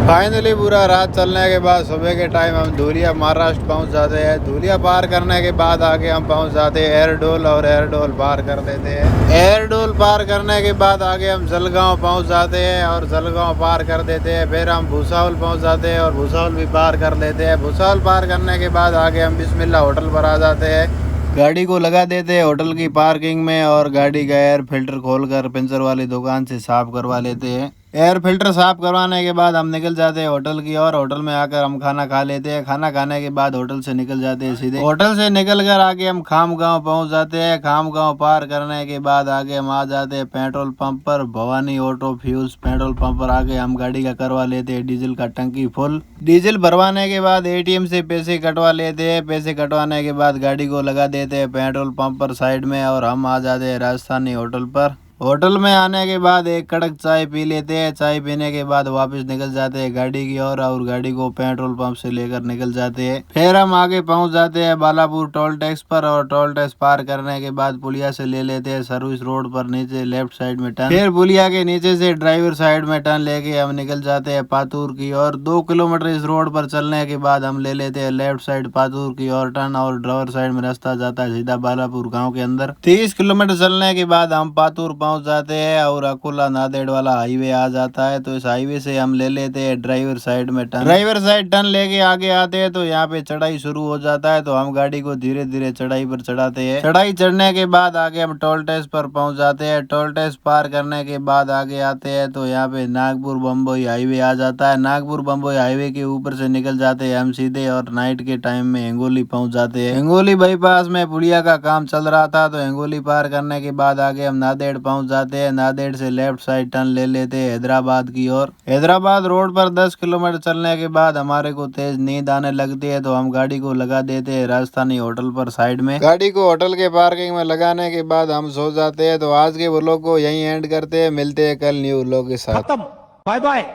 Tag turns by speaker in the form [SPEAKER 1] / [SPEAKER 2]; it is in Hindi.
[SPEAKER 1] फाइनली पूरा रात चलने के बाद सुबह के टाइम हम धुलिया महाराष्ट्र पहुंच जाते हैं। धुलिया पार करने के बाद आगे हम पहुंच जाते हैं एयरडोल, और एयरडोल पार कर देते हैं। एयरडोल पार करने के बाद आगे हम जलगांव पहुंच जाते हैं, और जलगांव पार कर देते हैं। फिर हम भूसावल पहुंच जाते हैं और भूसावल भी पार कर देते हैं। भूसावल पार करने के बाद आगे हम बिस्मिल्लाह होटल पर आ जाते हैं। गाड़ी को लगा देते हैं होटल की पार्किंग में, और गाड़ी का एयर फिल्टर खोलकर पंचर वाली दुकान से साफ करवा लेते हैं। एयर फिल्टर साफ करवाने के बाद हम निकल जाते हैं होटल की ओर। होटल में आकर हम खाना खा लेते हैं। खाना खाने के बाद होटल से निकल जाते हैं सीधे। होटल से निकल कर आगे हम खामगांव पहुंच जाते हैं। खामगांव पार करने के बाद आगे हम आ जाते हैं पेट्रोल पंप पर, Bhavani auto fuels petrol pump पर। आगे हम गाड़ी का करवा लेते हैं डीजल का टंकी फुल। डीजल भरवाने के बाद एटीएम से पैसे कटवा लेते हैं। पैसे कटवाने के बाद गाड़ी को लगा देते हैं पेट्रोल पंप पर साइड में, और हम आ जाते हैं राजस्थानी होटल पर। होटल में आने के बाद एक कड़क चाय पी लेते हैं। चाय पीने के बाद वापस निकल जाते हैं गाड़ी की ओर, और गाड़ी को पेट्रोल पंप से लेकर निकल जाते हैं। फिर हम आगे पहुंच जाते हैं बालापुर टोल टैक्स पर, और टोल टैक्स पार करने के बाद पुलिया से ले लेते हैं सर्विस रोड पर नीचे लेफ्ट साइड में टर्न। फिर पुलिया के नीचे से ड्राइवर साइड में टर्न लेके हम निकल जाते हैं पातूर की ओर। 2 किलोमीटर इस रोड पर चलने के बाद हम ले लेते हैं लेफ्ट साइड पातूर की ओर टर्न, और ड्राइवर साइड में रास्ता जाता है सीधा बालापुर गाँव के अंदर। 30 किलोमीटर चलने के बाद हम पातूर पहुंच जाते हैं, और अकोला नांदेड़ वाला हाईवे आ जाता है। तो इस हाईवे से हम ले लेते हैं ड्राइवर साइड में टर्न। ड्राइवर साइड टर्न लेके आगे आते हैं तो यहाँ पे चढ़ाई शुरू हो जाता है। तो हम गाड़ी को धीरे धीरे चढ़ाई पर चढ़ाते हैं। चढ़ाई चढ़ने के बाद आगे हम टोल टैक्स पर पहुंच जाते हैं। टोल टैक्स पार करने के बाद आगे आते हैं तो यहाँ पे नागपुर बम्बई हाईवे आ जाता है। नागपुर बम्बई हाईवे के ऊपर से निकल जाते हैं हम सीधे, और नाइट के टाइम में हिंगोली पहुंच जाते हैं। हिंगोली बाईपास में पुलिया का काम चल रहा था, तो हिंगोली पार करने के बाद आगे हम नांदेड़ पहुंच जाते हैं। नांदेड़ से लेफ्ट साइड टर्न ले लेते हैं हैदराबाद की ओर। हैदराबाद रोड पर 10 किलोमीटर चलने के बाद हमारे को तेज नींद आने लगती है, तो हम गाड़ी को लगा देते हैं राजस्थानी होटल पर साइड में। गाड़ी को होटल के पार्किंग में लगाने के बाद हम सो जाते हैं। तो आज के व्लॉग को यहीं एंड करते हैं। मिलते हैं कल न्यू व्लॉग के साथ।
[SPEAKER 2] खत्म, बाय बाय।